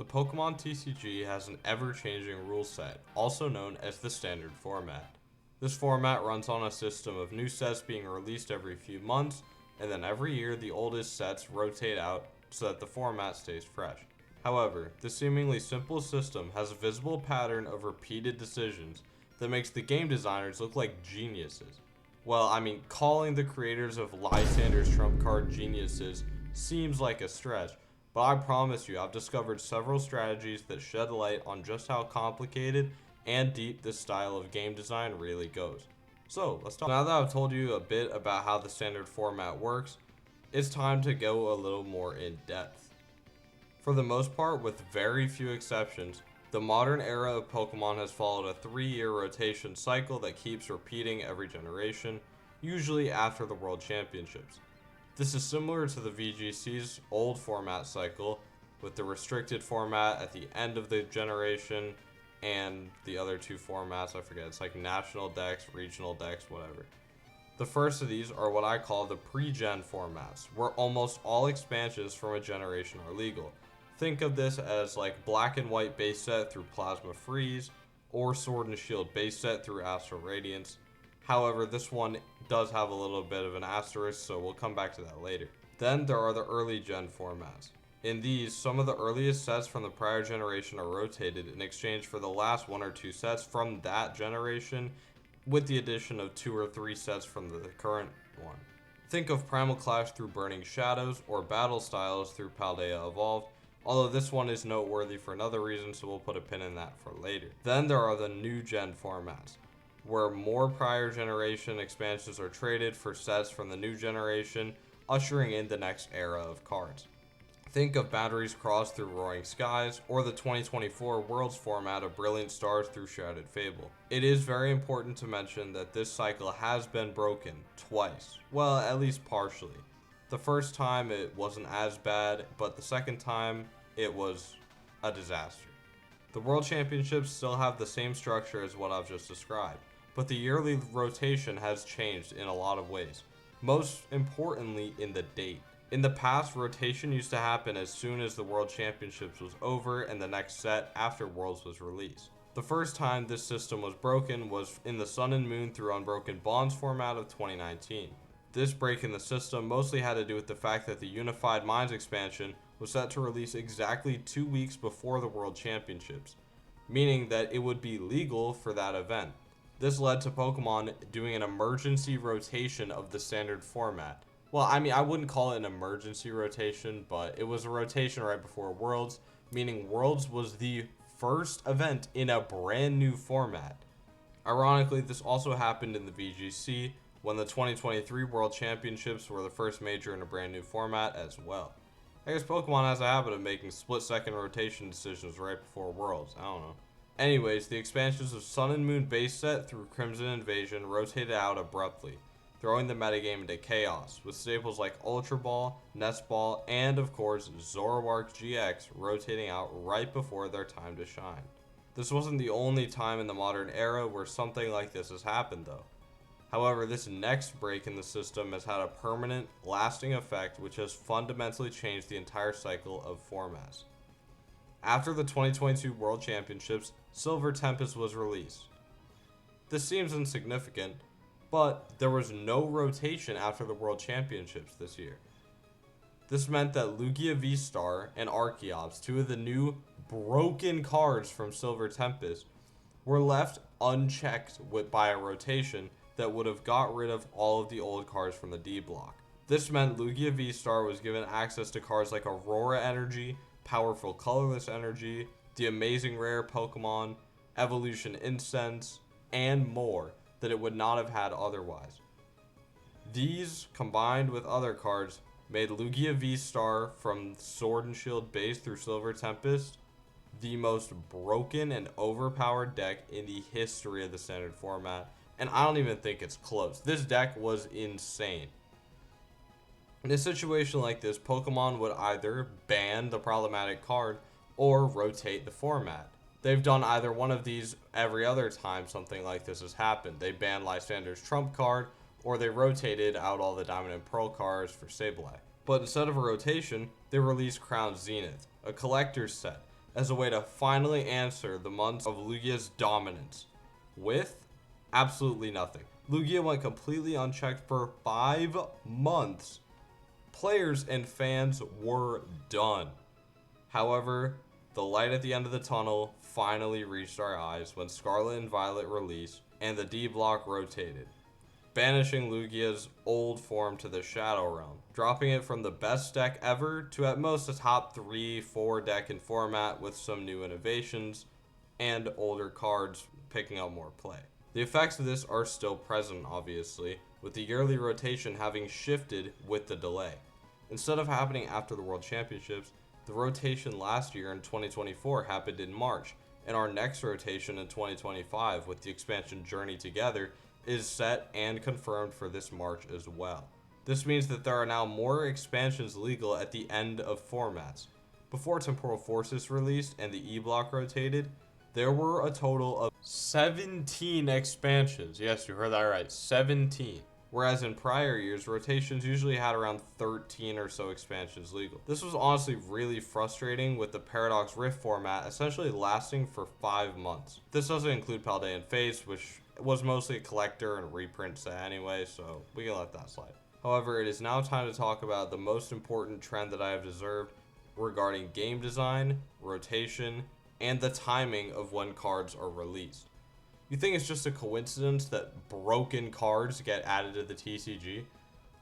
The Pokemon TCG has an ever-changing rule set, also known as the standard format. This format runs on a system of new sets being released every few months, and then every year the oldest sets rotate out so that the format stays fresh. However, this seemingly simple system has a visible pattern of repeated decisions that makes the game designers look like geniuses. Well, I mean, calling the creators of Lysander's trump card geniuses seems like a stretch, but I promise you I've discovered several strategies that shed light on just how complicated and deep this style of game design really goes. So, let's talk. Now that I've told you a bit about how the standard format works, it's time to go a little more in depth. For the most part, with very few exceptions, the modern era of Pokemon has followed a 3-year rotation cycle that keeps repeating every generation, usually after the World Championships. This is similar to the VGC's old format cycle, with the restricted format at the end of the generation, and the other two formats, I forget, it's like National Dex, Regional Dex, whatever. The first of these are what I call the pre-gen formats, where almost all expansions from a generation are legal. Think of this as like Black and White base set through Plasma Freeze, or Sword and Shield base set through Astral Radiance. However, this one does have a little bit of an asterisk, so we'll come back to that later. Then there are the early gen formats. In these, some of the earliest sets from the prior generation are rotated in exchange for the last 1 or 2 sets from that generation, with the addition of 2 or 3 sets from the current one. Think of Primal Clash through Burning Shadows, or Battle Styles through Paldea Evolved, although this one is noteworthy for another reason, so we'll put a pin in that for later. Then there are the new gen formats, where more prior generation expansions are traded for sets from the new generation, ushering in the next era of cards. Think of Batteries Cross through Roaring Skies, or the 2024 Worlds format of Brilliant Stars through Shrouded Fable. It is very important to mention that this cycle has been broken twice. Well, at least partially. The first time it wasn't as bad, but the second time it was a disaster. The World Championships still have the same structure as what I've just described, but the yearly rotation has changed in a lot of ways, most importantly in the date. In the past, rotation used to happen as soon as the World Championships was over and the next set after Worlds was released. The first time this system was broken was in the Sun and Moon through Unbroken Bonds format of 2019. This break in the system mostly had to do with the fact that the Unified Minds expansion was set to release exactly 2 weeks before the World Championships, meaning that it would be legal for that event. This led to Pokemon doing an emergency rotation of the standard format. Well, I mean, I wouldn't call it an emergency rotation, but it was a rotation right before Worlds, meaning Worlds was the first event in a brand new format. Ironically, this also happened in the VGC, when the 2023 World Championships were the first major in a brand new format as well. I guess Pokemon has a habit of making split-second rotation decisions right before Worlds, I don't know. Anyways, the expansions of Sun and Moon base set through Crimson Invasion rotated out abruptly, throwing the metagame into chaos, with staples like Ultra Ball, Nest Ball, and of course Zoroark GX rotating out right before their time to shine. This wasn't the only time in the modern era where something like this has happened though. However, this next break in the system has had a permanent, lasting effect which has fundamentally changed the entire cycle of formats. After the 2022 World Championships, Silver Tempest was released. This seems insignificant, but there was no rotation after the World Championships this year. This meant that Lugia V-Star and Archeops, 2 of the new broken cards from Silver Tempest, were left unchecked by a rotation that would have got rid of all of the old cards from the D block. This meant Lugia V-Star was given access to cards like Aurora Energy, Powerful Colorless Energy, the Amazing Rare Pokemon, Evolution Incense, and more that it would not have had otherwise. These, combined with other cards, made Lugia V-Star from Sword and Shield base through Silver Tempest the most broken and overpowered deck in the history of the standard format, and I don't even think it's close. This deck was insane. In a situation like this, Pokemon would either ban the problematic card or rotate the format. They've done either one of these every other time something like this has happened. They banned Lysander's trump card, or they rotated out all the Diamond and Pearl cards for Sableye. But instead of a rotation, they released Crown Zenith, a collector's set as a way to finally answer the months of Lugia's dominance with absolutely nothing. Lugia went completely unchecked for 5 months. Players and fans were done. However, the light at the end of the tunnel finally reached our eyes when Scarlet and Violet released and the D block rotated, banishing Lugia's old form to the Shadow Realm, dropping it from the best deck ever to at most a top 3-4 deck in format with some new innovations and older cards picking up more play. The effects of this are still present, obviously, with the yearly rotation having shifted with the delay. Instead of happening after the World Championships, the rotation last year in 2024 happened in March, and our next rotation in 2025 with the expansion Journey Together is set and confirmed for this March as well. This means that there are now more expansions legal at the end of formats. Before Temporal Forces released and the E-Block rotated, there were a total of 17 expansions. Yes, you heard that right, 17. Whereas in prior years, rotations usually had around 13 or so expansions legal. This was honestly really frustrating, with the Paradox Rift format essentially lasting for 5 months. This doesn't include Paldean Fates, which was mostly a collector and reprint set anyway, so we can let that slide. However, it is now time to talk about the most important trend that I have observed regarding game design, rotation, and the timing of when cards are released. You think it's just a coincidence that broken cards get added to the TCG?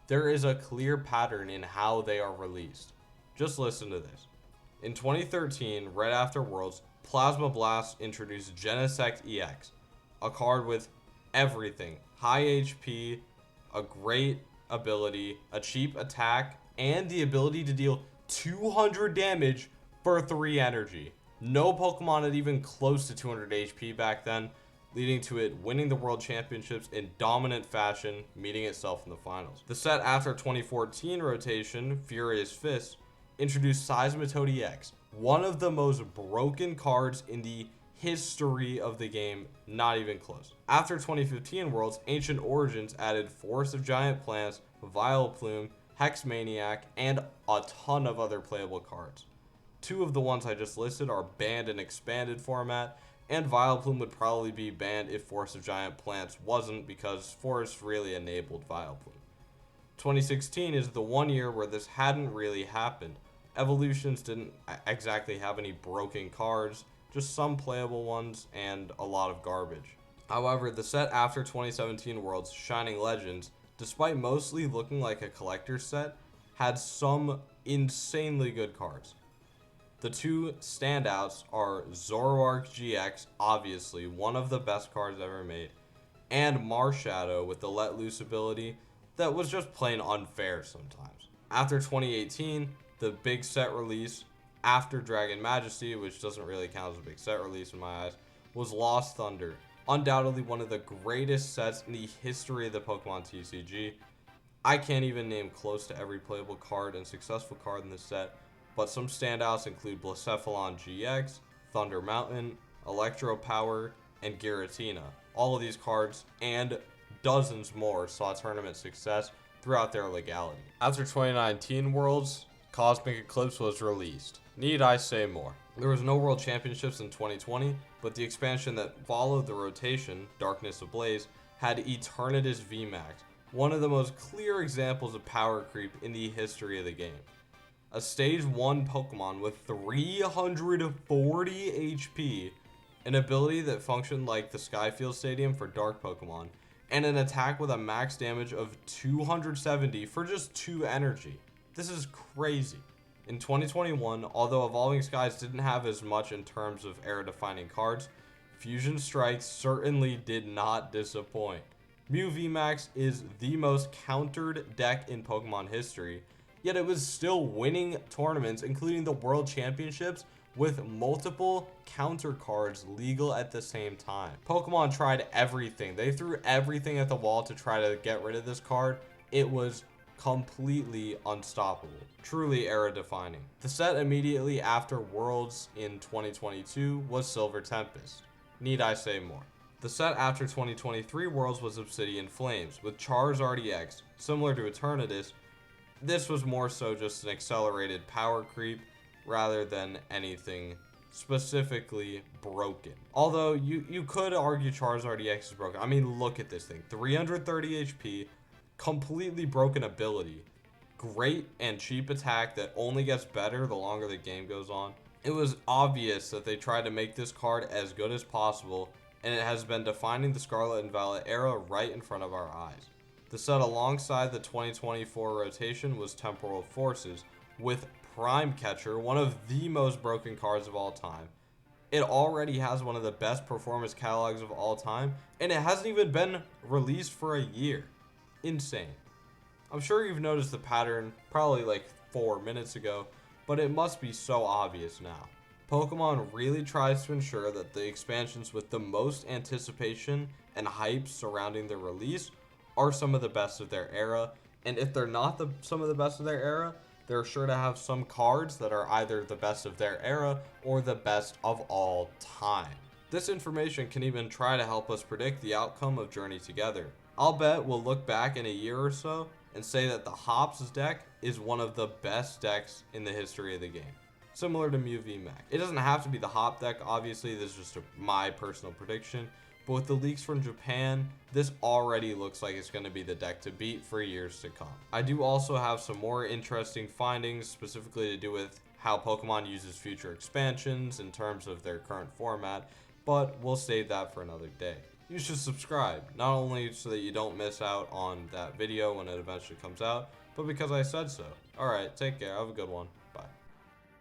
There is a clear pattern in how they are released. Just listen to this. In 2013, right after Worlds, Plasma Blast introduced Genesect EX, a card with everything: high HP, a great ability, a cheap attack, and the ability to deal 200 damage for 3 energy. No Pokemon had even close to 200 HP back then, leading to it winning the World Championships in dominant fashion, meeting itself in the finals. The set after 2014 rotation, Furious Fist, introduced Seismitoad EX, one of the most broken cards in the history of the game, not even close. After 2015 Worlds, Ancient Origins added Forest of Giant Plants, Vileplume, Hex Maniac, and a ton of other playable cards. 2 of the ones I just listed are banned in expanded format, and Vileplume would probably be banned if Forest of Giant Plants wasn't, because Forest really enabled Vileplume. 2016 is the one year where this hadn't really happened. Evolutions didn't exactly have any broken cards, just some playable ones and a lot of garbage. However, the set after 2017 Worlds, Shining Legends, despite mostly looking like a collector's set, had some insanely good cards. The 2 standouts are Zoroark GX, obviously one of the best cards ever made, and Marshadow with the Let Loose ability that was just plain unfair sometimes. After 2018, the big set release after Dragon Majesty, which doesn't really count as a big set release in my eyes, was Lost Thunder. Undoubtedly one of the greatest sets in the history of the Pokemon TCG. I can't even name close to every playable card and successful card in this set, but some standouts include Blacephalon GX, Thunder Mountain, Electro Power, and Giratina. All of these cards and dozens more saw tournament success throughout their legality. After 2019 Worlds, Cosmic Eclipse was released. Need I say more? There was no World Championships in 2020, but the expansion that followed the rotation, Darkness Ablaze, had Eternatus VMAX, one of the most clear examples of power creep in the history of the game. A stage 1 Pokemon with 340 HP, an ability that functioned like the Skyfield Stadium for dark Pokemon, and an attack with a max damage of 270 for just 2 energy. This is crazy. In 2021, although Evolving Skies didn't have as much in terms of era-defining cards, Fusion Strike certainly did not disappoint. Mew VMAX is the most countered deck in Pokemon history, yet it was still winning tournaments, including the World Championships, with multiple counter cards legal at the same time. Pokemon tried everything. They threw everything at the wall to try to get rid of this card. It was completely unstoppable. Truly era defining. The set immediately after Worlds in 2022 was Silver Tempest. Need I say more? The set after 2023 Worlds was Obsidian Flames, with Charizard EX, similar to Eternatus. This was more so just an accelerated power creep rather than anything specifically broken. Although you could argue Charizard EX is broken. I mean, look at this thing. 330 HP, completely broken ability, great and cheap attack that only gets better the longer the game goes on. It was obvious that they tried to make this card as good as possible, and it has been defining the Scarlet and Violet era right in front of our eyes. The set alongside the 2024 rotation was Temporal Forces, with Prime Catcher, one of the most broken cards of all time. It already has one of the best performance catalogs of all time, and it hasn't even been released for a year. Insane. I'm sure you've noticed the pattern probably like 4 minutes ago, but it must be so obvious now. Pokemon really tries to ensure that the expansions with the most anticipation and hype surrounding their release are some of the best of their era, and if they're not some of the best of their era, they're sure to have some cards that are either the best of their era or the best of all time. This information can even try to help us predict the outcome of Journey Together. I'll bet we'll look back in a year or so and say that the Hops deck is one of the best decks in the history of the game. Similar to Mew VMAX. It doesn't have to be the Hop deck, obviously, this is just my personal prediction. But with the leaks from Japan, this already looks like it's going to be the deck to beat for years to come. I do also have some more interesting findings, specifically to do with how Pokemon uses future expansions in terms of their current format, but we'll save that for another day. You should subscribe, not only so that you don't miss out on that video when it eventually comes out, but because I said so. Alright, take care, have a good one.